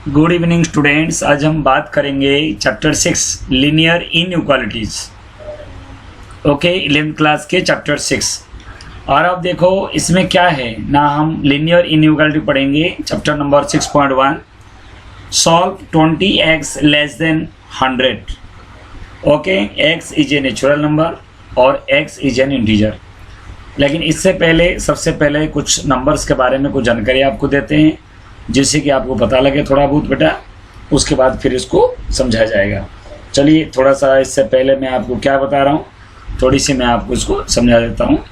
Good evening students. आज हम बात करेंगे chapter 6 linear inequalities. Okay, 11th class के चैप्टर 6। और अब देखो इसमें क्या है ना, हम लीनियर इनइक्वालिटी पढ़ेंगे chapter number 6.1 solve 20x less than 100। Okay, x is a natural number और x इज एन इंटीजर। लेकिन इससे पहले सबसे पहले कुछ नंबर्स के बारे में कुछ जानकारी आपको देते हैं जिससे कि आपको पता लगे थोड़ा बहुत बेटा, उसके बाद फिर इसको समझाया जाएगा। चलिए थोड़ा सा इससे पहले मैं आपको क्या बता रहा हूँ, थोड़ी सी मैं आपको इसको समझा देता हूँ।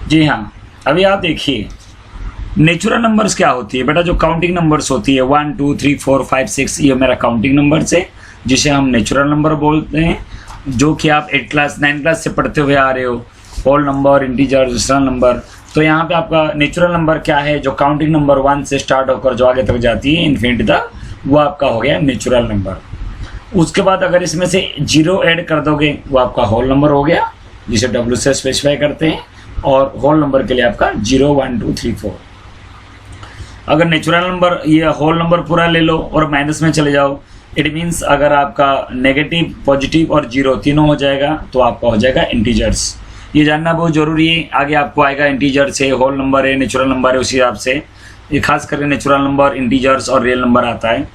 जी हाँ, अभी आप देखिए नेचुरल नंबर्स क्या होती है बेटा। जो काउंटिंग नंबर्स होती है 1 2 3 4 5 6, ये मेरा काउंटिंग नंबर्स है जिसे हम नेचुरल नंबर बोलते हैं, जो कि आप 8 क्लास 9 क्लास से पढ़ते हुए आ रहे हो। Whole number, integer, rational number. तो यहाँ पे आपका नेचुरल नंबर क्या है, जो काउंटिंग नंबर 1 से स्टार्ट होकर जो आगे तक जाती है इन्फिनिटी तक, वो आपका हो गया नेचुरल नंबर। उसके बाद अगर इसमें से 0 ऐड कर दोगे वो आपका होल नंबर हो गया, जिसे W से स्पेसिफाई करते हैं। और होल नंबर के लिए आपका 0 1 2 3 4। अगर नेचुरल नंबर ये होल नंबर पूरा ले लो और माइनस में चले जाओ, इट मीन्स अगर आपका नेगेटिव, पॉजिटिव और 0 तीनों हो जाएगा तो आपका हो जाएगा इंटीजर्स। ये जानना बहुत ज़रूरी है। आगे आपको आएगा इंटीजर्स है, होल नंबर है, नेचुरल नंबर है, उसी हिसाब से ये खास करके नेचुरल नंबर, इंटीजर्स और रियल नंबर आता है।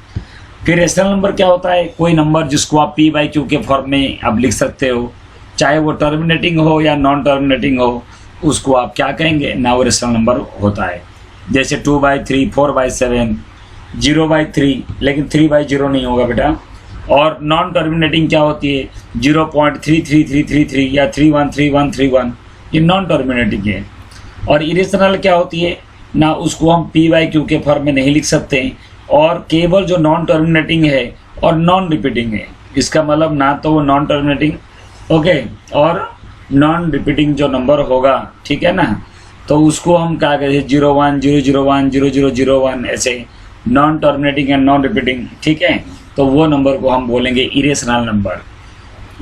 फिर रेशनल नंबर क्या होता है, कोई नंबर जिसको आप P/Q के फॉर्म में आप लिख सकते हो, चाहे वो टर्मिनेटिंग हो या नॉन टर्मिनेटिंग हो, उसको आप क्या कहेंगे ना, वो रेशनल नंबर होता है। जैसे 2/3, 4/7, 0/3, लेकिन 3/0 नहीं होगा बेटा। और नॉन टर्मिनेटिंग क्या होती है, 0.33333 या 313131, ये नॉन टर्मिनेटिंग है। और इरेशनल क्या होती है ना, उसको हम P/Q के फॉर्म में नहीं लिख सकते, और केवल जो नॉन टर्मिनेटिंग है और नॉन रिपीटिंग है। इसका मतलब ना तो वो नॉन टर्मिनेटिंग, ओके, और नॉन रिपीटिंग जो नंबर होगा, ठीक है ना, तो उसको हम क्या कहते हैं 01 001 0001, ऐसे non terminating and non repeating, ठीक है। तो वो नंबर को हम बोलेंगे इरेशनल नंबर।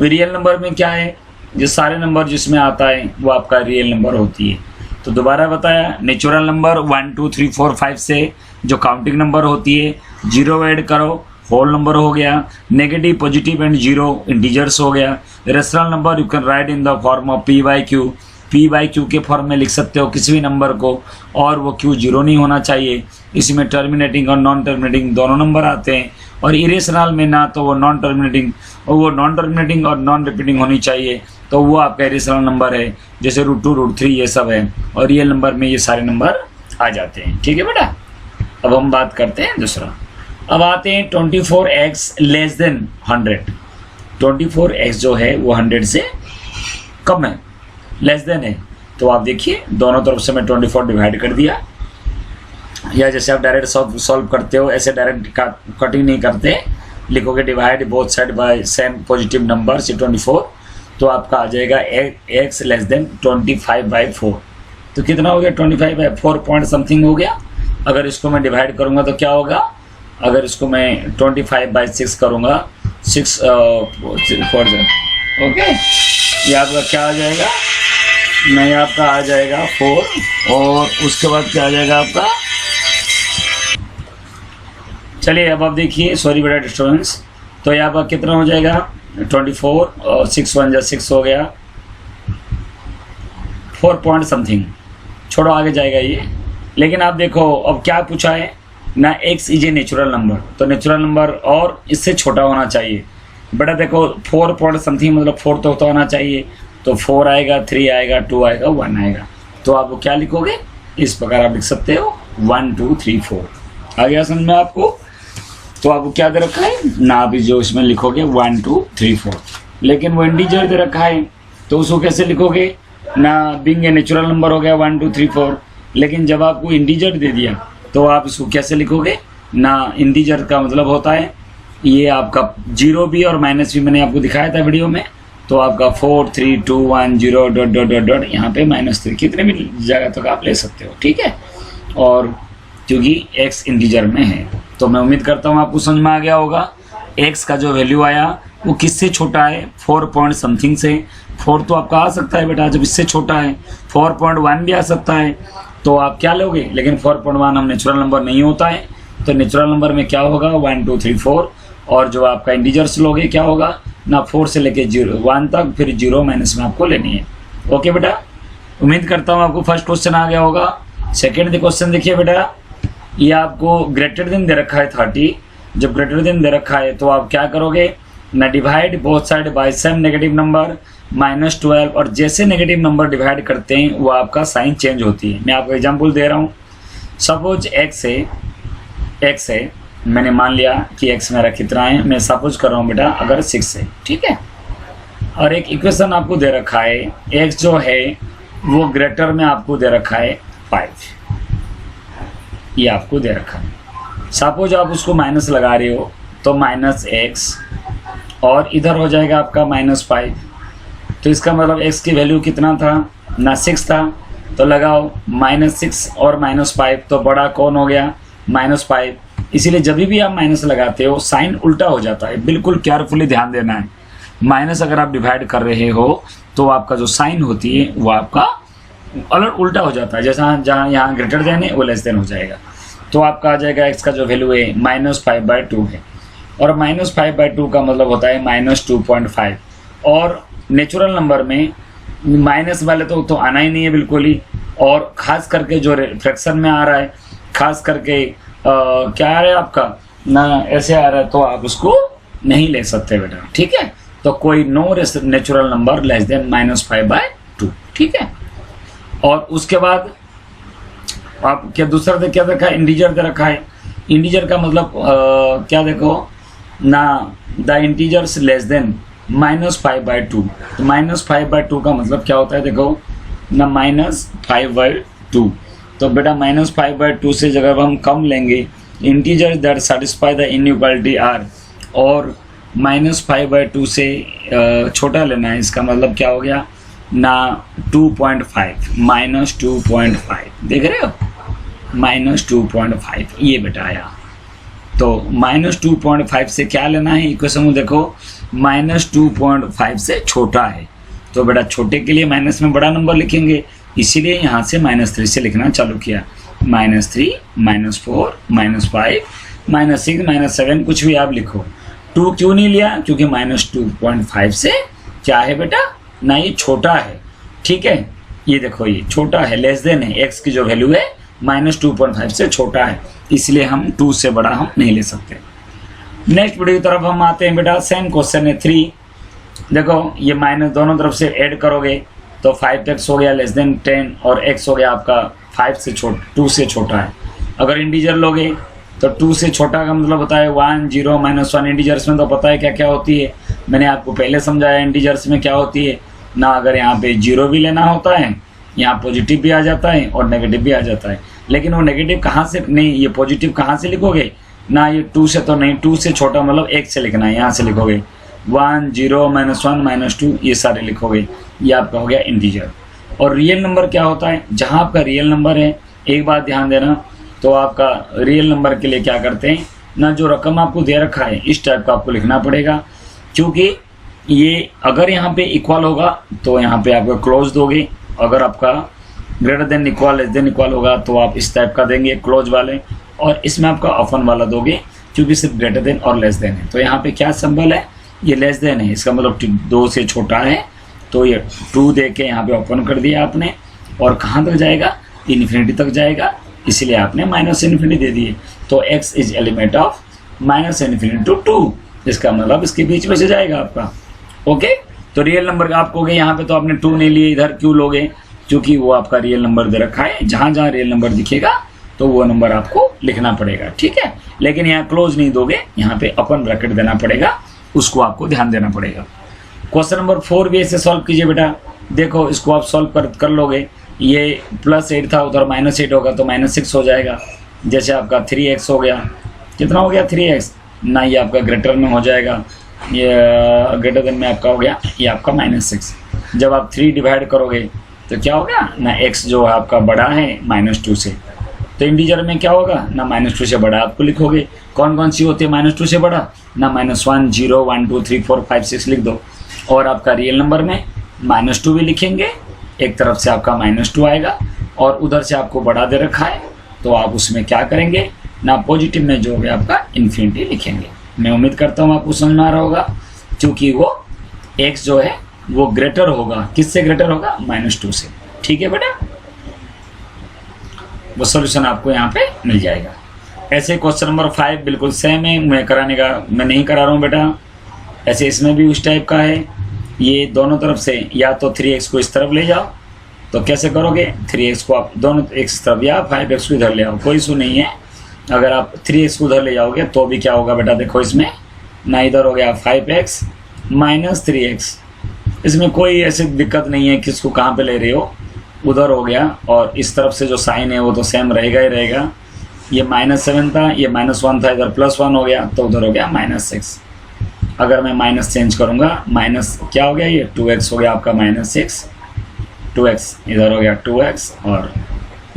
रियल नंबर में क्या है, जो सारे नंबर जिसमें आता है वो आपका रियल नंबर होती है। तो दोबारा बताया, नेचुरल नंबर 1 2 3 4 5 से जो काउंटिंग नंबर होती है, 0 ऐड करो, होल नंबर हो गया। नेगेटिव, पॉजिटिव एंड 0 इंटीजर्स हो गया। Rational number you can write in the form of P/Q। P/Q के फॉर्म में लिख सकते हो किसी भी नंबर को, और वो Q 0 नहीं होना चाहिए। इसमें टर्मिनेटिंग और नॉन टर्मिनेटिंग दोनों नंबर आते हैं। और इरेशनल में ना तो वो नॉन टर्मिनेटिंग और नॉन रिपीटिंग होनी चाहिए, तो वो आपका इरेशनल नंबर है, जैसे √2 √3 ये सब है। और रियल नंबर में ये सारे नंबर आ जाते हैं, ठीक है बेटा। अब हम बात करते हैं दूसरा। अब आते हैं 24x लेस देन 100। 24x जो है वो 100 से कम है, लेस देन है। तो आप देखिए दोनों तरफ से मैं 24 डिवाइड कर दिया, या जैसे आप डायरेक्ट सॉल्व करते हो ऐसे डायरेक्ट कटिंग नहीं करते, लिखोगे divide both side bye same positive number से 24, तो आपका आ जाएगा x लेस देन 25/4। तो कितना हो गया, 25/4 पॉइंट समथिंग हो गया। अगर इसको मैं डिवाइड करूँगा तो क्या होगा, अगर इसको मैं 25/6 करूँगा, 6 4, ओके, ये आपका क्या आ जाएगा, नहीं आपका आ जाएगा 4, और उसके बाद क्या आ जाएगा आपका। चलिए अब आप देखिए, सॉरी बेटा डिस्टर्बेंस। तो ये आपका कितना हो जाएगा 24, और 6 1 जा 6 हो गया, 4 पॉइंट समथिंग। छोड़ो आगे जाएगा ये। लेकिन आप देखो अब क्या पूछा है ना, x is a natural number, तो नेचुरल नंबर और इससे छोटा होना चाहिए बेटा। देखो 4 पॉइंट समथिंग मतलब 4 तो होना चाहिए, तो 4 आएगा, 3 आएगा, 2 आएगा, 1 आएगा। तो आप क्या लिखोगे, इस प्रकार आप लिख सकते हो 1 2 3 4। आ गया समझ में आपको। तो आपको क्या दे रखा है ना, अभी जो इसमें लिखोगे 1 2 3 4, लेकिन वो इंटीजर दे रखा है, तो उसको कैसे लिखोगे ना, बीइंग ए नेचुरल नंबर हो गया 1 2 3 4, लेकिन जब आपको इंटीजर दे दिया तो आप इसको कैसे लिखोगे ना, इंटीजर का मतलब होता है ये आपका जीरो भी और माइनस भी मैंने आपको दिखाया था वीडियो में। तो आपका 4 3 2 1 0 डॉट डॉट डॉट डॉट यहाँ पे -3 कितने भी जगह तक आप ले सकते हो, ठीक है। और क्योंकि x इंटीजर में है, तो मैं उम्मीद करता हूँ आपको समझ में आ गया होगा। x का जो वैल्यू आया वो किससे छोटा है, 4 पॉइंट समथिंग से। 4 तो आपका आ सकता है बेटा जब इससे छोटा है, 4.1 भी आ सकता है, तो आप क्या लोगे। लेकिन 4.1 हम नेचुरल नंबर नहीं होता है, तो नेचुरल नंबर में क्या होगा 1 2 3 4, और जो आपका इंटीजर्स लोगे क्या होगा ना 4 से लेके 1 तक, फिर 0 माइनस में आपको लेनी है। ओके बेटा, उम्मीद करता हूँ आपको फर्स्ट क्वेश्चन आ गया होगा। सेकेंड क्वेश्चन देखिए बेटा, ये आपको ग्रेटर देन दे रखा है 30। जब ग्रेटर देन दे रखा है तो आप क्या करोगे ना, divide both side by some negative number -12, और जैसे नेगेटिव नंबर डिवाइड करते हैं वो आपका साइन चेंज होती है। मैं आपको एग्जांपल दे रहा हूँ। सपोज x है, मैंने मान लिया कि x मेरा कितना है, मैं सपोज कर रहा हूँ बेटा अगर 6 है, ठीक है। और एक इक्वेशन आपको दे रखा है, x जो है वो ग्रेटर में आपको दे रखा है 5, ये आपको दे रखा है। सपोज आप उसको माइनस लगा रहे हो तो -x, और इधर हो जाएगा आपका -5। तो इसका मतलब x की वैल्यू कितना था ना 6 था, तो लगाओ -6 और -5, तो बड़ा कौन हो गया -5। इसीलिए जब भी आप माइनस लगाते हो साइन उल्टा हो जाता है, बिल्कुल केयरफुली ध्यान देना है। माइनस अगर आप डिवाइड कर रहे हो तो आपका जो साइन होती है वो आपका अलग उल्टा हो जाता है, जैसा जहाँ यहाँ ग्रेटर देन है वो लेस देन हो जाएगा। तो आपका आ जाएगा x का जो वैल्यू है -5/2 है, और -5/2 का मतलब होता है -2.5। और नेचुरल नंबर में माइनस वाले तो आना ही नहीं है बिल्कुल ही, और ख़ास करके जो फ्रैक्शन में आ रहा है, ख़ास करके क्या आ रहा है आपका ना ऐसे आ रहा है, तो आप उसको नहीं ले सकते बेटा, ठीक है। तो कोई no natural number less than -5/2, ठीक है। और उसके बाद आप क्या दूसरा क्या देखा है, इंटीजर दे रखा है। इंटीजर का मतलब क्या देखो ना, द इंटीजर्स लेस देन -5/2। तो -5/2 का मतलब क्या होता है देखो ना, -5/2। तो बेटा -5/2 से जब हम कम लेंगे integer that satisfy the inequality are, और -5/2 से छोटा लेना है, इसका मतलब क्या हो गया ना 2.5, -2.5 देख रहे हो, -2.5 ये बेटा आया। तो -2.5 से क्या लेना है, इक्वेशन में देखो -2.5 से छोटा है, तो बेटा छोटे के लिए माइनस में बड़ा नंबर लिखेंगे, इसीलिए यहाँ से -3 से लिखना चालू किया। -3, -4, -5, -6, -7 कुछ भी आप लिखो। 2 क्यों नहीं लिया, क्योंकि -2.5 से क्या है बेटा ना, ये छोटा है, ठीक है। ये देखो ये छोटा है, लेस देन है, x की जो वैल्यू है -2.5 से छोटा है, इसलिए हम 2 से बड़ा हम नहीं ले सकते। नेक्स्ट वीडियो की तरफ हम आते हैं बेटा। सेम क्वेश्चन है 3। देखो ये माइनस दोनों तरफ से ऐड करोगे तो 5x हो गया लेस देन 10, और x हो गया आपका 2 से छोटा है। अगर इंटीजर लोगे तो 2 से छोटा का मतलब होता है 1 0 -1। इंटीजर्स में तो पता है क्या क्या होती है, मैंने आपको पहले समझाया इंटीजर्स में क्या होती है ना। अगर यहाँ पे 0 भी लेना होता है, यहाँ पॉजिटिव भी आ जाता है और नेगेटिव भी आ जाता है, लेकिन वो नेगेटिव कहाँ से नहीं, ये पॉजिटिव कहाँ से लिखोगे ना, ये 2 से तो नहीं, 2 से छोटा मतलब 1 से लिखना है, यहाँ से लिखोगे 1 0 -1 -2 ये सारे लिखोगे, ये आपका हो गया इंटीजर। और रियल नंबर क्या होता है, जहाँ आपका रियल नंबर है, एक बात ध्यान देना, तो आपका रियल नंबर के लिए क्या करते हैं ना, जो रकम आपको दे रखा है इस टाइप का आपको लिखना पड़ेगा, क्योंकि ये अगर यहाँ पे इक्वल होगा तो यहाँ पे आपका क्लोज दोगे, अगर आपका greater than equal less than equal होगा तो आप इस टाइप का देंगे क्लोज वाले, और इसमें आपका ओपन वाला दोगे, क्योंकि सिर्फ ग्रेटर देन और लेस देन है। तो यहाँ पे क्या सिंबल है, ये लेस देन है, इसका मतलब 2 से छोटा है, तो ये 2 दे के यहाँ पे ओपन कर दिया आपने, और कहाँ तक जाएगा, इन्फिनिटी तक जाएगा, इसलिए आपने -इन्फिनिटी दे दिए। तो x is element of -infinity to 2, इसका मतलब इसके बीच में से जाएगा आपका। ओके, तो रियल नंबर आप कहोगे यहाँ पे तो आपने 2 नहीं लिए, इधर क्यों लोगे, क्योंकि वो आपका रियल नंबर दे रखा है, जहाँ जहाँ रियल नंबर दिखेगा तो वो नंबर आपको लिखना पड़ेगा, ठीक है। लेकिन यहाँ क्लोज नहीं दोगे, यहाँ पे ओपन ब्रैकेट देना पड़ेगा, उसको आपको ध्यान देना पड़ेगा। क्वेश्चन नंबर 4 भी ऐसे सॉल्व कीजिए बेटा। देखो इसको आप सॉल्व कर लोगे, ये +8 था, उधर -8 होगा तो -6 हो जाएगा। जैसे आपका 3x हो गया, कितना हो गया 3x, ना ये आपका ग्रेटर में हो जाएगा, ये ग्रेटर देन में आपका हो गया ये आपका -6। जब आप 3 डिवाइड करोगे तो क्या होगा ना, x जो है आपका बड़ा है -2 से, तो इंटीजर में क्या होगा ना -2 से बड़ा आपको लिखोगे। कौन कौन सी होती है -2 से बड़ा ना, -1, 0, 1, 2, 3, 4, 5, 6 लिख दो। और आपका रियल नंबर में -2 भी लिखेंगे, एक तरफ से आपका -2 आएगा और उधर से आपको बड़ा दे रखा है, तो आप उसमें क्या करेंगे ना, पॉजिटिव में जो है आपका इन्फिनिटी लिखेंगे। मैं उम्मीद करता हूँ आपको समझ में आ रहा होगा, क्योंकि वो x जो है वो ग्रेटर होगा, किससे ग्रेटर होगा -2 से। ठीक है बेटा, वो सॉल्यूशन आपको यहाँ पे मिल जाएगा। ऐसे क्वेश्चन नंबर 5 बिल्कुल सेम है, मैं नहीं करा रहा हूँ बेटा। ऐसे इसमें भी उस टाइप का है, ये दोनों तरफ से या तो 3x को इस तरफ ले जाओ, तो कैसे करोगे, 3x को आप दोनों x तरफ या 5x को इधर ले आओ, कोई इशू नहीं है। अगर आप 3x को उधर ले जाओगे तो भी क्या होगा बेटा, देखो इसमें ना, इधर हो गया 5x - 3x, इसमें कोई ऐसी दिक्कत नहीं है किसको कहाँ पे ले रहे हो, उधर हो गया। और इस तरफ से जो साइन है वो तो सेम रहेगा ही रहेगा, ये -7 था, ये -1 था, इधर +1 हो गया, तो उधर हो गया -6। अगर मैं माइनस चेंज करूँगा, माइनस क्या हो गया, ये 2x हो गया आपका -6, 2x इधर हो गया 2x, और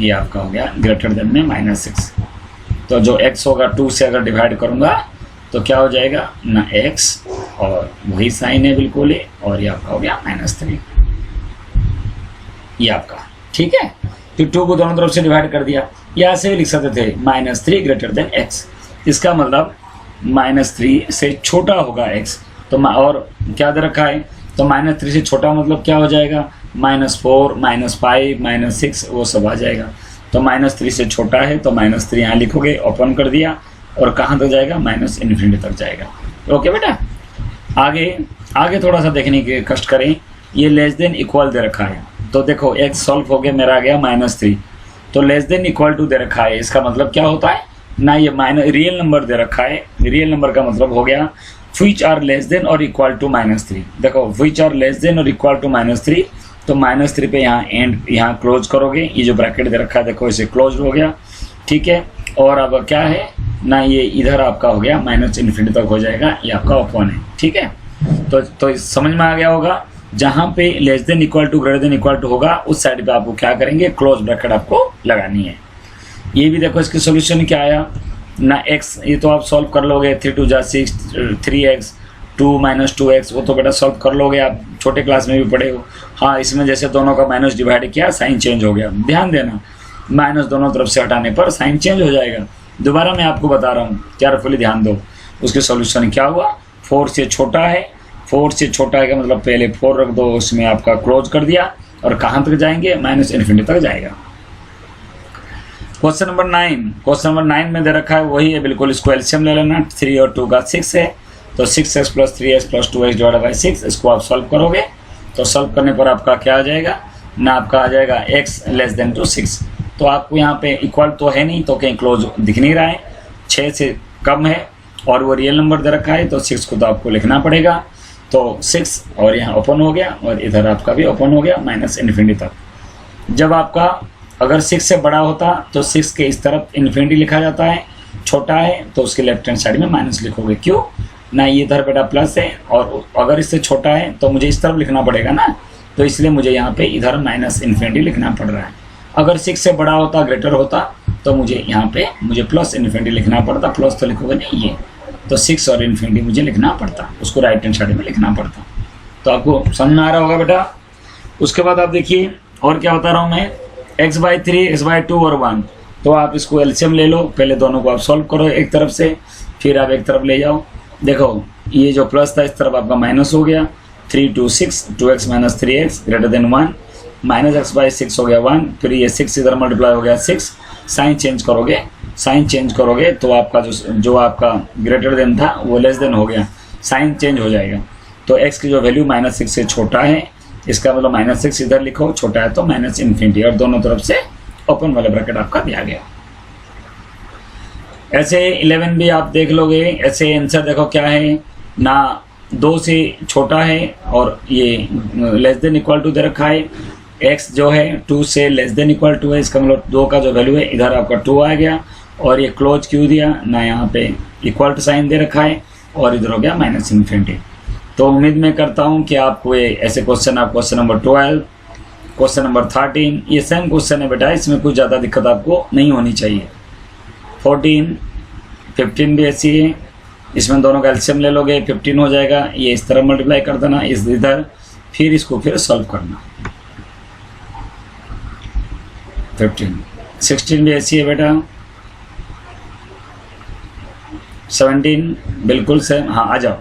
ये आपका हो गया ग्रेटर देन में -6। तो जो x होगा 2 से अगर डिवाइड करूँगा तो क्या हो जाएगा ना, x और वही साइन है बिल्कुल ही, और ये आपका हो गया -3, ये आपका। ठीक है, तो 2 को दोनों तरफ से डिवाइड कर दिया, या ऐसे भी लिख सकते थे -3 ग्रेटर देन x, इसका मतलब -3 से छोटा होगा x, तो और क्या दे रखा है, तो -3 से छोटा मतलब क्या हो जाएगा, -4, -5, -6 वो सब आ जाएगा। तो -3 से छोटा है तो -3 यहाँ लिखोगे, ओपन कर दिया, और कहाँ तक जाएगा, -∞ तक जाएगा। ओके बेटा, आगे थोड़ा सा देखने के कष्ट करें। ये लेस देन इक्वल दे रखा है, तो देखो x सॉल्व हो गया, मेरा आ गया -3, तो लेस देन इक्वल टू दे रखा है, इसका मतलब क्या होता है ना, ये रियल नंबर दे रखा है। रियल नंबर का मतलब हो गया which आर लेस देन और इक्वल टू -3। देखो which आर लेस देन और इक्वल टू -3, तो -3 पे यहाँ क्लोज करोगे, ये जो ब्रैकेट दे रखा है देखो इसे क्लोज हो गया। ठीक है, और अब क्या है ना, ये इधर आपका हो गया -∞ तक हो जाएगा, ये आपका ओपन है। ठीक है, तो समझ में आ गया होगा, जहाँ पे less than equal to greater than equal to होगा उस साइड पे आपको क्या करेंगे, क्लोज ब्रैकेट आपको लगानी है। ये भी देखो इसकी सॉल्यूशन क्या आया ना, x ये तो आप सॉल्व कर लोगे, 3 2 जा 6, 3x 2 - 2x, वो तो बेटा सॉल्व कर लोगे, आप छोटे क्लास में भी पढ़े हो। हाँ, इसमें जैसे दोनों का माइनस डिवाइड किया, साइन चेंज हो गया, ध्यान देना, माइनस दोनों तरफ से हटाने पर साइन चेंज हो जाएगा। दोबारा मैं आपको बता रहा हूँ, केयरफुली ध्यान दो। उसके सॉल्यूशन क्या हुआ, 4 से छोटा है, 4 से छोटा है का मतलब पहले 4 रख दो, उसमें आपका क्लोज कर दिया, और कहाँ तक जाएंगे, -∞ तक जाएगा। क्वेश्चन नंबर 9 में दे रखा है वही है बिल्कुल, इसको एलसीएम ले लेना, 3 और 2 का 6 है, तो 6x + 3x + 2x divided by 6, इसको आप सॉल्व करोगे तो सॉल्व करने पर आपका क्या आ जाएगा ना, आपका आ जाएगा x लेस देन टू 6। तो आपको यहाँ पे इक्वल तो है नहीं, तो कहीं क्लोज दिख नहीं रहा है, 6 से कम है और वो रियल नंबर दे रखा है, तो 6 को तो आपको लिखना पड़ेगा। तो 6 और यहाँ ओपन हो गया, और इधर आपका भी ओपन हो गया -∞ तक। जब आपका अगर 6 से बड़ा होता तो 6 के इस तरफ इन्फिनिटी लिखा जाता है, छोटा है तो उसके लेफ्ट हैंड साइड में माइनस लिखोगे। क्यों ना, ये इधर बेटा प्लस है, और अगर इससे छोटा है तो मुझे इस तरफ लिखना पड़ेगा ना, तो इसलिए मुझे यहाँ पे इधर -∞ लिखना पड़ रहा है। अगर 6 से बड़ा होता, ग्रेटर होता, तो मुझे यहाँ पे +∞ लिखना पड़ता, प्लस तो लिखोगे नहीं ये, तो 6 और इन्फिनिटी मुझे लिखना पड़ता, उसको राइट हैंड साइड में लिखना पड़ता। तो आपको समझ में आ रहा होगा बेटा। उसके बाद आप देखिए और क्या बता रहा हूँ मैं, x/3, x/2 और 1, तो आप इसको एलसीएम ले लो, पहले दोनों को आप सॉल्व करो एक तरफ से, फिर आप एक तरफ ले जाओ। देखो ये जो प्लस था इस तरफ आपका माइनस हो गया, 3 2 6, 2x - 3x greater than 1, -x/6 हो गया 1, फिर ये 6 इधर मल्टीप्लाई हो गया 6, साइन चेंज करोगे तो आपका जो आपका ग्रेटर देन था वो लेस देन हो गया, साइन चेंज हो जाएगा। तो x की जो वैल्यू -6 से छोटा है, इसका मतलब -6 इधर लिखो, छोटा है तो -∞, और दोनों तरफ से ओपन वाला ब्रैकेट आपका दिया गया। ऐसे 11 भी आप देख लोगे, ऐसे आंसर देखो क्या है ना, 2 से छोटा है और ये लेस देन इक्वल टू दे रखा है, x जो है 2 से लेस देन इक्वल टू है, इसका मतलब 2 का जो वैल्यू है इधर आपका 2 आ गया, और ये क्लोज क्यों दिया ना, यहाँ पे इक्वल टू साइन दे रखा है और इधर हो गया माइनस इन्फिनिटी। तो उम्मीद मैं करता हूँ कि आपको ये ऐसे क्वेश्चन, आप क्वेश्चन नंबर 12, क्वेश्चन नंबर 13, ये सेम क्वेश्चन है बेटा, इसमें कुछ ज़्यादा दिक्कत आपको नहीं होनी चाहिए। 14, 15 भी ऐसी है, इसमें दोनों का एलसीएम ले लोगे 15 हो जाएगा, ये इस तरह मल्टीप्लाई कर देना इस इधर, फिर इसको फिर सॉल्व करना। 15, 16 भी ऐसी है बेटा, 17 बिल्कुल सेम। हाँ आ जाओ,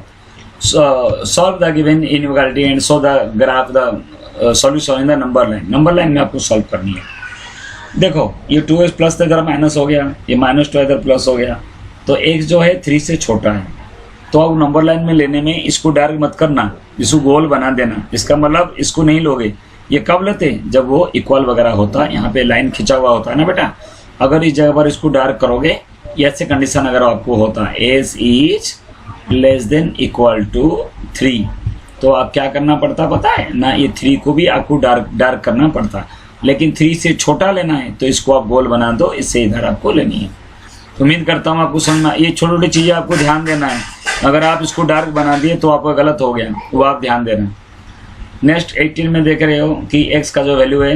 solve the given inequality and show the graph the solution in the number line. Number line में आपको सॉल्व करनी है। देखो ये 2x प्लस था, इधर माइनस हो गया, ये -2 इधर प्लस हो गया, तो x जो है 3 से छोटा है। तो अब नंबर लाइन में लेने में इसको डायरेक्ट मत करना, इसको गोल बना देना। इसका मतलब इसको नहीं लोगे, ये कब लेते जब वो इक्वल वगैरह होता है, यहाँ पे लाइन खिंचा हुआ होता है ना बेटा। अगर इस जगह पर इसको डार्क करोगे, ऐसे कंडीशन अगर आपको होता है age is less than equal to 3, तो आप क्या करना पड़ता पता है ना, ये 3 को भी आपको डार्क करना पड़ता। लेकिन 3 से छोटा लेना है तो इसको आप गोल बना दो, इससे इधर आपको लेनी है। तो उम्मीद करता हूँ आपको समझना, ये छोटी छोटी चीज़ें आपको ध्यान देना है। अगर आप इसको डार्क बना दिए तो आपका गलत हो गया, वो आप ध्यान देना। नेक्स्ट 18 में देख रहे हो कि x का जो वैल्यू है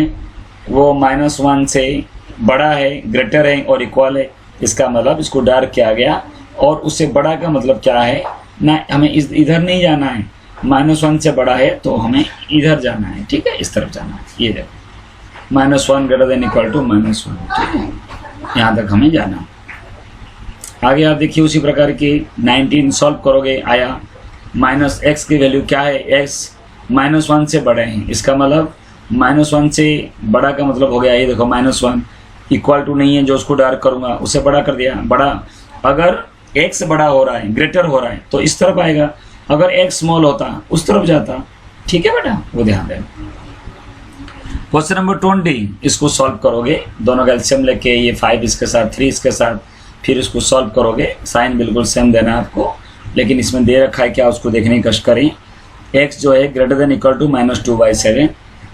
वो -1 से बड़ा है, ग्रेटर है और इक्वल है। इसका मतलब इसको डार्क किया गया, और उससे बड़ा का मतलब क्या है ना, हमें इधर नहीं जाना है, -1 से बड़ा है तो हमें इधर जाना है, ठीक है, इस तरफ जाना है। ये देखो -1 ग्रेटर देन इक्वल टू -1, ठीक है, यहाँ तक हमें जाना है। आगे आप देखिए उसी प्रकार की 19 सॉल्व करोगे, आया -x की वैल्यू क्या है, x -1 से बड़े हैं। इसका मतलब -1 से बड़ा का मतलब हो गया, ये देखो -1 इक्वल टू नहीं है, जो उसको डार्क करूंगा उससे बड़ा कर दिया। बड़ा अगर x बड़ा हो रहा है, ग्रेटर हो रहा है तो इस तरफ आएगा, अगर x स्मॉल होता उस तरफ जाता, ठीक है बेटा, वो ध्यान देना। क्वेश्चन नंबर 20, इसको सॉल्व करोगे, दोनों का एलसीएम लेके, ये 5 इसके साथ 3 इसके साथ, फिर इसको सॉल्व करोगे। साइन बिल्कुल सेम देना है आपको, लेकिन इसमें दे रखा है क्या, उसको देखने की कष्ट करें। x जो है ग्रेटर देन इक्वल टू -2/7,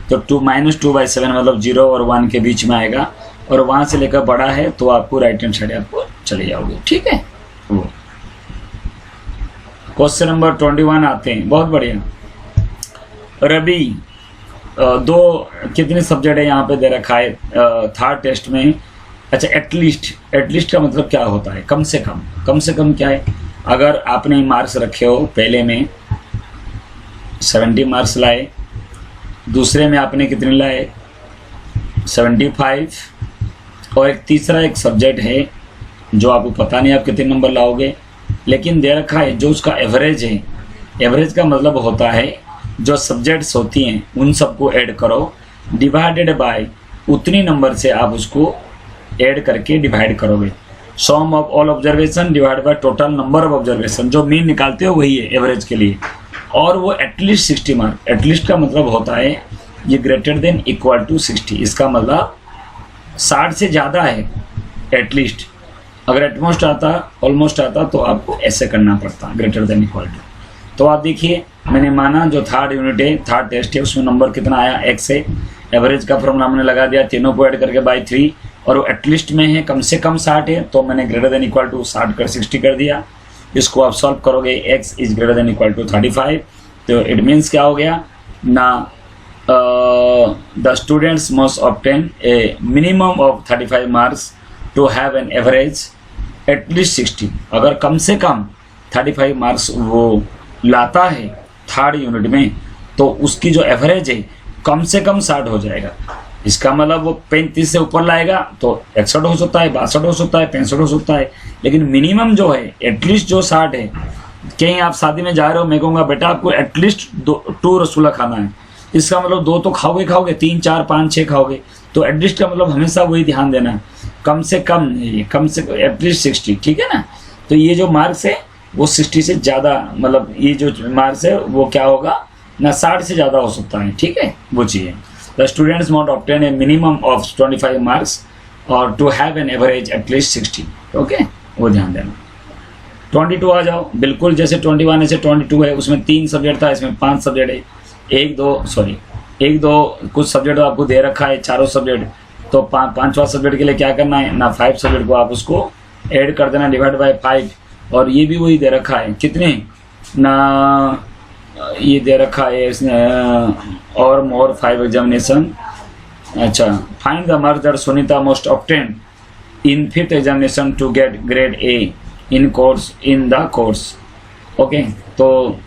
तो -2/7 मतलब 0 और 1 के बीच में आएगा, और वहाँ से लेकर बड़ा है तो आपको राइट हैंड साइड आपको चले जाओगे, ठीक है। वो क्वेश्चन नंबर 21 आते हैं, बहुत बढ़िया। रवि दो कितने सब्जेक्ट है यहाँ पे दे रखा है थर्ड टेस्ट में। अच्छा, एटलीस्ट का मतलब क्या होता है, कम से कम क्या है। अगर आपने मार्क्स रखे हो, पहले में 70 मार्क्स लाए, दूसरे में आपने कितने लाए 75, और एक तीसरा एक सब्जेक्ट है जो आपको पता नहीं आप कितने नंबर लाओगे, लेकिन दे रखा है जो उसका एवरेज है। एवरेज का मतलब होता है जो सब्जेक्ट्स होती हैं उन सबको ऐड करो, डिवाइडेड बाय उतनी नंबर से आप उसको ऐड करके डिवाइड करोगे। Sum of all observation divide by total number of observation, जो मीन निकालते हो वही है एवरेज के लिए, और वो एटलीस्ट 60 मार्क। एटलीस्ट का मतलब होता है ये ग्रेटर देन इक्वल टू 60, इसका मतलब 60 से ज़्यादा है एटलीस्ट। अगर एटमोस्ट आता, ऑलमोस्ट आता, तो आपको ऐसे करना पड़ता, ग्रेटर देन इक्वल टू। तो आप देखिए, मैंने माना जो थर्ड यूनिट है, थर्ड टेस्ट है, उसमें नंबर कितना आया, x है। एवरेज का फॉर्मूला हमने लगा दिया, तीनों को ऐड करके बाई 3, और वो एटलीस्ट में है, कम से कम 60 है, तो मैंने ग्रेटर देन इक्वल टू 60 कर 60 कर दिया। इसको आप सॉल्व करोगे, x is greater than equal to 35, तो इट मीन्स क्या हो गया ना, the students must obtain a minimum of 35 marks to have an average at least 60। अगर कम से कम 35 मार्क्स वो लाता है थर्ड यूनिट में, तो उसकी जो एवरेज है कम से कम 60 हो जाएगा। इसका मतलब वो 35 से ऊपर लाएगा तो 61 हो सकता है, 62 हो सकता है, 65 हो सकता है, लेकिन मिनिमम जो है एटलीस्ट जो 60 है। कहीं आप शादी में जा रहे हो, मैं कहूँगा बेटा आपको एटलीस्ट 2 रसगुल्ला खाना है, इसका मतलब 2 तो खाओगे, 3, 4, 5, 6 खाओगे, तो एटलीस्ट का मतलब हमेशा वही ध्यान देना है, कम से कम एटलीस्ट 60, ठीक है ना। तो ये जो मार्क्स है वो 60 से ज़्यादा, मतलब ये जो मार्क्स है वो क्या होगा ना, 60 से ज़्यादा हो सकता है, ठीक है, वो चाहिए। The students must obtain a minimum of 25 marks और to have an average at least 60, okay, वो ध्यान देना। 22 आ जाओ, बिल्कुल जैसे 21 ऐसे 22 है, उसमें 3 सब्जेक्ट था, इसमें 5 सब्जेक्ट है। एक दो कुछ सब्जेक्ट आपको दे रखा है, चारों सब्जेक्ट, तो 5वां सब्जेक्ट के लिए क्या करना है ना, 5 सब्जेक्ट को आप उसको ऐड कर देना डिवाइड बाय 5, और ये भी वही दे रखा है कितने ना, ये दे रखा है इसने और मोर 5 एग्जामिनेशन। अच्छा, find the marks that Sunita must obtain in 5th examination to get grade A in the course. Okay, तो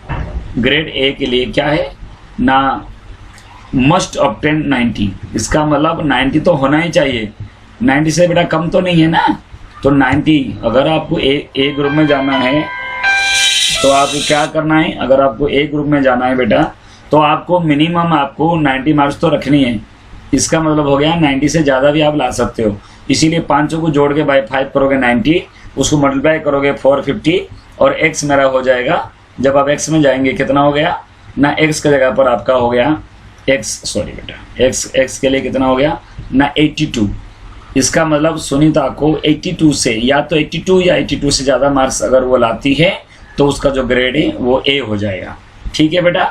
ग्रेड ए के लिए क्या है ना, मस्ट ऑब्टेन 90, इसका मतलब 90 तो होना ही चाहिए, 90 से बेटा कम तो नहीं है ना। तो 90, अगर आपको ए ग्रुप में जाना है तो आपको क्या करना है, अगर आपको ए ग्रुप में जाना है बेटा तो आपको मिनिमम आपको 90 मार्क्स तो रखनी है। इसका मतलब हो गया 90 से ज़्यादा भी आप ला सकते हो, इसीलिए 5 को जोड़ के बाई 5 करोगे 90, उसको मल्टीप्लाई करोगे 450 और x मेरा हो जाएगा, जब आप x में जाएंगे कितना हो गया ना, x की जगह पर आपका हो गया x के लिए कितना हो गया ना 82। इसका मतलब सुनीता को 82 से या तो 82 या 82 से ज़्यादा मार्क्स अगर वो लाती है तो उसका जो ग्रेड है वो ए हो जाएगा। ठीक है बेटा,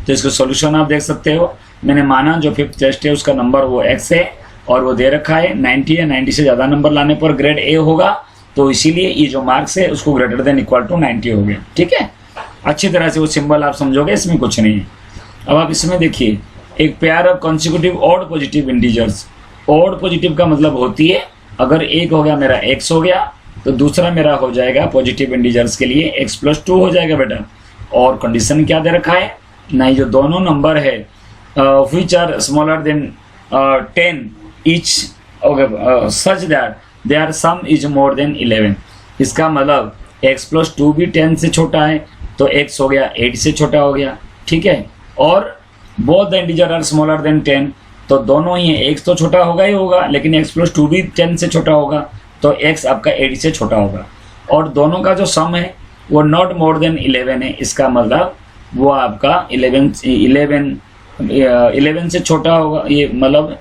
तो इसका सॉल्यूशन आप देख सकते हो। मैंने माना जो 5th टेस्ट है उसका नंबर वो x है और वो दे रखा है 90 या 90 से ज़्यादा नंबर लाने पर ग्रेड ए होगा, तो इसीलिए ये जो मार्क्स है उसको ग्रेटर देन इक्वल टू 90 हो गया। ठीक है, अच्छी तरह से वो सिंबल आप समझोगे, इसमें कुछ नहीं है। अब आप इसमें देखिए, एक pair of consecutive odd positive integers, odd positive का मतलब होती है अगर एक हो गया मेरा x हो गया तो दूसरा मेरा हो जाएगा पॉजिटिव इंटीजर्स के लिए x+2 हो जाएगा बेटा। और कंडीशन क्या दे रखा है ना, जो दोनों नंबर है which are smaller than 10 each, such that their sum is more than 11। इसका मतलब x+2 भी 10 से छोटा है तो x हो गया 8 से छोटा हो गया। ठीक है, और both the integer are smaller than 10, तो दोनों ही है, x तो छोटा होगा ही होगा लेकिन x+2 भी 10 से छोटा होगा तो x आपका 8 से छोटा होगा, और दोनों का जो सम है वो नॉट मोर देन 11 है। इसका मतलब वो आपका 11 से छोटा होगा, ये मतलब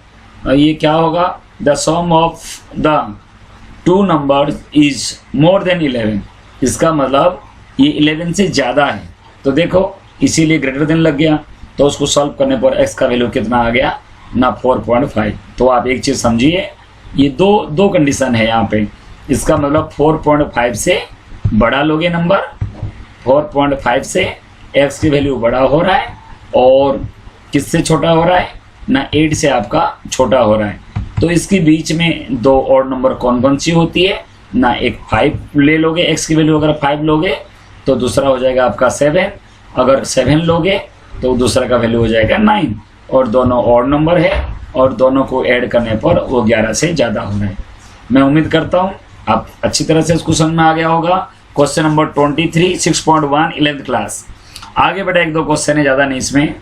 ये क्या होगा, the sum of the two numbers is more than 11। इसका मतलब ये 11 से ज़्यादा है, तो देखो इसीलिए ग्रेटर देन लग गया, तो उसको सॉल्व करने पर x का वैल्यू कितना आ गया ना 4.5। तो आप एक चीज़ समझिए, ये दो कंडीशन है यहाँ पे। इसका मतलब 4.5 से बड़ा लोगे नंबर, 4.5 से x की वैल्यू बड़ा हो रहा है और किससे छोटा हो रहा है ना 8 से आपका छोटा हो रहा है। तो इसके बीच में दो और नंबर कौन कौन सी होती है ना, एक 5 ले लोगे, x की वैल्यू अगर 5 लोगे तो दूसरा हो जाएगा आपका 7, अगर 7 लोगे तो दूसरा का वैल्यू हो जाएगा 9, और दोनों और नंबर है और दोनों को ऐड करने पर वो 11 से ज़्यादा हो रहा है। मैं उम्मीद करता हूँ आप अच्छी तरह से इसको समझ में आ गया होगा। Question number 23 6.1 11th class. आगे बेटा एक दो क्वेश्चन है, ज़्यादा नहीं इसमें।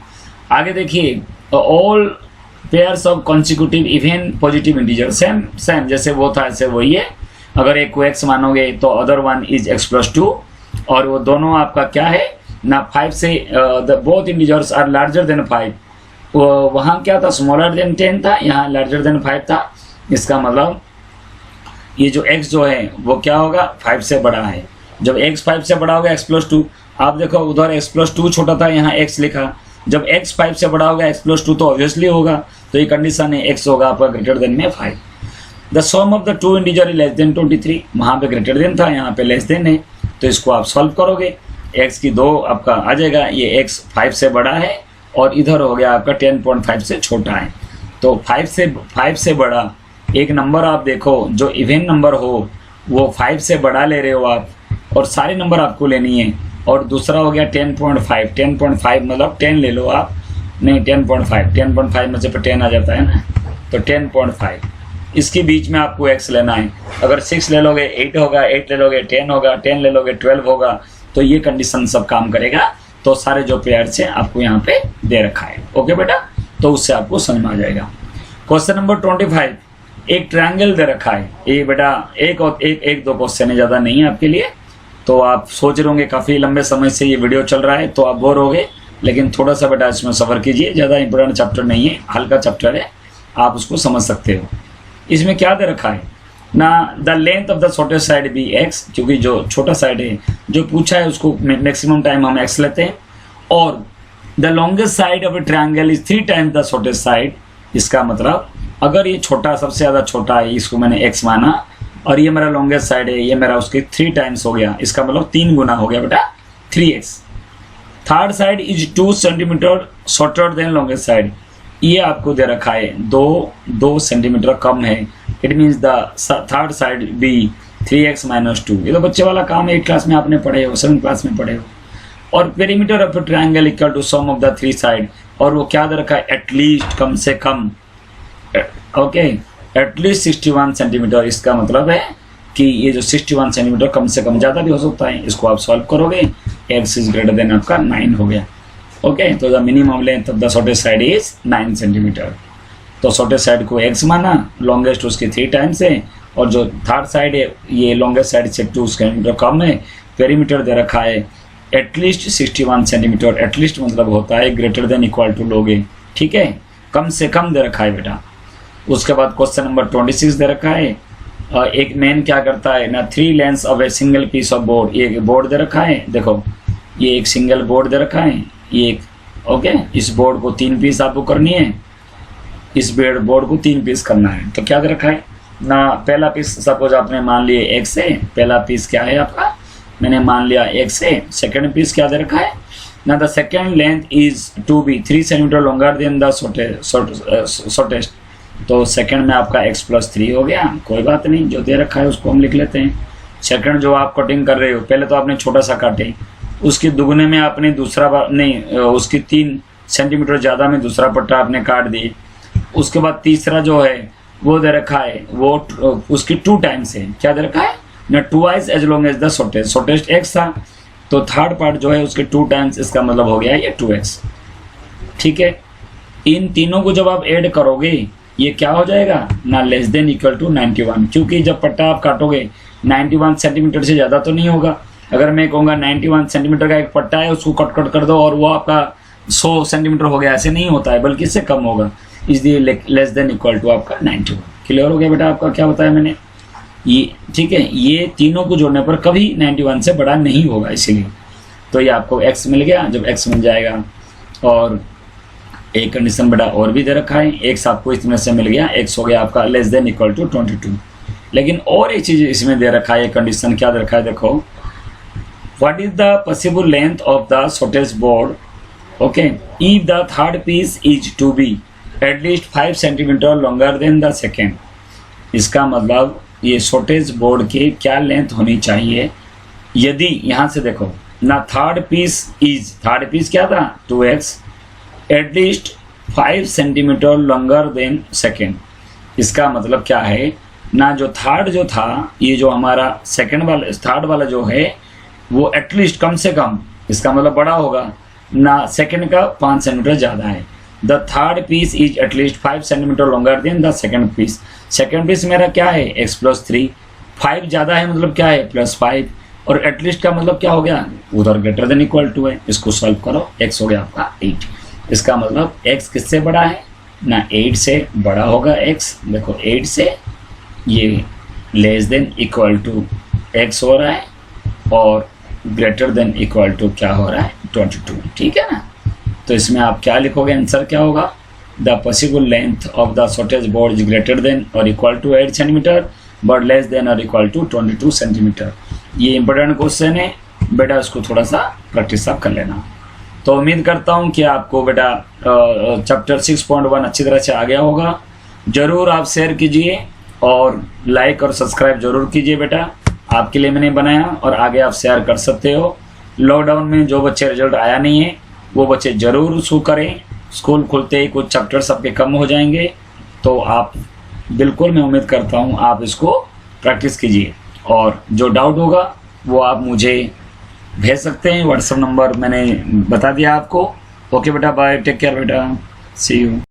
आगे देखिए, all pairs of consecutive even positive integer, same जैसे वो था ऐसे वही है। अगर एक को x मानोगे तो अदर वन इज x+2, और वो दोनों आपका क्या है ना 5 से the both integers are larger than 5। वहाँ क्या था, स्मॉलर देन 10 था, यहाँ लार्जर देन 5 था। इसका मतलब ये जो x जो है वो क्या होगा 5 से बड़ा है। जब x 5 से बड़ा होगा x+2, आप देखो उधर x+2 छोटा था, यहाँ x लिखा, जब x 5 से बड़ा होगा x+2 तो ऑब्वियसली होगा, तो ये कंडीशन है x होगा आपका ग्रेटर देन में 5। The sum of the two integer is less than 23, वहाँ पे ग्रेटर देन था, यहाँ पे लेस देन है, तो इसको आप सॉल्व करोगे, x की 2 आपका आ जाएगा, ये x 5 से बड़ा है और इधर हो गया आपका 10.5 से छोटा है। तो 5 से बड़ा एक नंबर आप देखो जो इवन नंबर हो वो 5 से बड़ा ले रहे हो आप, और सारे नंबर आपको लेनी है। और दूसरा हो गया 10.5 मतलब 10 ले लो आप, नहीं 10.5 में से 10 आ जाता है ना, तो 10.5 इसके बीच में आपको x लेना है। अगर 6 ले लोगे 8 होगा, 8 ले लोगे 10 होगा, 10 ले लोगे 12 होगा, तो ये कंडीशन सब काम करेगा। तो सारे जो पेयर्स हैं आपको यहाँ पे दे रखा है। ओके बेटा, तो उससे आपको समझ में आ जाएगा। क्वेश्चन नंबर 25, एक ट्रायंगल दे रखा है। ये बेटा एक दो क्वेश्चन है, ज़्यादा नहीं है आपके लिए। तो आप सोच रहे होंगे काफ़ी लंबे समय से ये वीडियो चल रहा है तो आप बोर हो गए, लेकिन थोड़ा सा बेटा इसमें सफ़र कीजिए, ज़्यादा इंपॉर्टेंट चैप्टर नहीं है, हल्का चैप्टर है, आप उसको समझ सकते हो। इसमें क्या दे रखा है ना, the length of the shortest side be x, क्योंकि जो छोटा साइड है जो पूछा है उसको मैक्सिमम टाइम हम x लेते हैं, और the longest side of A triangle is 3 times the shortest side. इसका मतलब अगर ये छोटा सबसे ज़्यादा छोटा है, इसको मैंने x माना, और ये मेरा लॉन्गेस्ट साइड है, ये मेरा उसके 3 टाइम्स हो गया, इसका मतलब 3 गुना हो गया बेटा 3x। Third side is 2 centimetre shorter than longest side, ये आपको दे रखा है 2 सेंटीमीटर कम है, it means the third side be 3x - 2। ये तो बच्चे वाला काम है, 8 क्लास में आपने पढ़े हो, 7 क्लास में पढ़े हो। और perimeter of triangle equal to sum of the 3 side, और वो क्या दे रखा है, एटलीस्ट कम से कम, ओके एटलीस्ट 61 सेंटीमीटर। इसका मतलब है कि ये जो 61 सेंटीमीटर कम से कम, ज़्यादा भी हो सकता है, इसको आप सॉल्व करोगे, x इज ग्रेटर देन आपका 9 हो गया। ओके तो the minimum length of the shortest side is 9 centimetre. तो शॉर्टेस्ट साइड को x माना, लॉन्गेस्ट उसके 3 टाइम्स है, और जो थर्ड साइड है ये लॉन्गेस्ट साइड से 2 सेंटीमीटर कम है। पेरीमीटर दे रखा है एटलीस्ट 61 सेंटीमीटर, एटलीस्ट मतलब होता है ग्रेटर देन इक्वल टू लोगे, ठीक है, कम से कम दे रखा है बेटा। उसके बाद क्वेश्चन नंबर 26 दे रखा है, एक मैन क्या करता है ना, 3 lengths of a single piece of board, ये बोर्ड दे रखा है, देखो ये एक सिंगल बोर्ड दे रखा है, ये एक, ओके इस बोर्ड को 3 पीस आपको करनी है, इस बोर्ड को 3 पीस करना है। तो क्या दे रखा है ना, पहला पीस सपोज आपने मान लिए x से, पहला पीस क्या है आपका, मैंने मान लिया x से। सेकंड पीस क्या दे रखा है ना, the second length is to be 3 centimetre longer than the shortest. तो सेकंड में आपका x + 3 हो गया, कोई बात नहीं, जो दे रखा है उसको हम लिख लेते हैं। सेकंड जो आप कटिंग कर रहे हो, पहले तो आपने छोटा सा काटे, उसके दुगने में आपने दूसरा नहीं, उसकी 3 सेंटीमीटर ज़्यादा में दूसरा पट्टा आपने काट दिए। उसके बाद तीसरा जो है वो दे रखा है, वो उसकी 2 टाइम्स है, क्या दे रखा है ना, 2 as long as the shortest x था, तो थर्ड पार्ट जो है उसके 2 टाइम्स, इसका मतलब हो गया ये 2x, ठीक है। इन तीनों को जब आप ऐड करोगे ये क्या हो जाएगा ना, लेस देन इक्वल टू 91, क्योंकि जब पट्टा आप काटोगे 91 सेंटीमीटर से ज़्यादा तो नहीं होगा। अगर मैं कहूँगा 91 सेंटीमीटर का एक पट्टा है, उसको कट कर दो और वो आपका 100 सेंटीमीटर हो गया, ऐसे नहीं होता है, बल्कि इससे कम होगा, इसलिए लेस देन इक्वल टू आपका 91। क्लियर हो गया बेटा आपका, क्या बताया मैंने ये, ठीक है। ये तीनों को जोड़ने पर कभी 91 से बड़ा नहीं होगा, इसीलिए तो ये आपको x मिल गया। जब x मिल जाएगा, और एक कंडीशन बेटा और भी दे रखा है, x आपको इसमें से मिल गया, x हो गया आपका लेस देन इक्वल टू 22। लेकिन और एक चीज़ इसमें दे रखा है, कंडीशन क्या दे रखा है, देखो what is the possible length of the shortest board, okay if the third piece is to be at least 5 centimetre longer than the second. इसका मतलब ये शॉर्टेज बोर्ड की क्या लेंथ होनी चाहिए, यदि यहाँ से देखो ना, थर्ड पीस क्या था 2x, at least 5 centimetre longer then second. इसका मतलब क्या है ना, जो थर्ड जो था, ये जो हमारा थर्ड वाला जो है वो एटलीस्ट कम से कम, इसका मतलब बड़ा होगा ना, सेकेंड का 5 सेंटीमीटर ज़्यादा है। The third piece is at least 5 centimetre longer than the second piece. Second piece मेरा क्या है x + 3, 5 ज़्यादा है मतलब क्या है +5, और एटलीस्ट का मतलब क्या हो गया, उधर ग्रेटर देन इक्वल टू है। इसको सॉल्व करो, x हो गया आपका 8। इसका मतलब x किससे बड़ा है ना, 8 से बड़ा होगा x। देखो 8 से ये less than equal to x हो रहा है, और ग्रेटर देन इक्वल टू क्या हो रहा है 22, ठीक है ना। तो इसमें आप क्या लिखोगे, आंसर क्या होगा, the possible length of the shortage board is greater than और equal to 8 centimetre but less than और इक्वल टू 22 सेंटीमीटर। ये इंपॉर्टेंट क्वेश्चन है बेटा, इसको थोड़ा सा प्रैक्टिस आप कर लेना। तो उम्मीद करता हूँ कि आपको बेटा चैप्टर 6.1 अच्छी तरह से आ गया होगा। ज़रूर आप शेयर कीजिए और लाइक और सब्सक्राइब जरूर कीजिए बेटा, आपके लिए मैंने बनाया और आगे आप शेयर कर सकते हो। लॉकडाउन में जो बच्चे रिजल्ट आया नहीं है वो बच्चे ज़रूर उसको करें, स्कूल खुलते ही कुछ चैप्टर सबके कम हो जाएंगे, तो आप बिल्कुल, मैं उम्मीद करता हूँ आप इसको प्रैक्टिस कीजिए, और जो डाउट होगा वो आप मुझे भेज सकते हैं। व्हाट्सएप नंबर मैंने बता दिया आपको। ओके बेटा, बाय, टेक केयर बेटा, सी यू।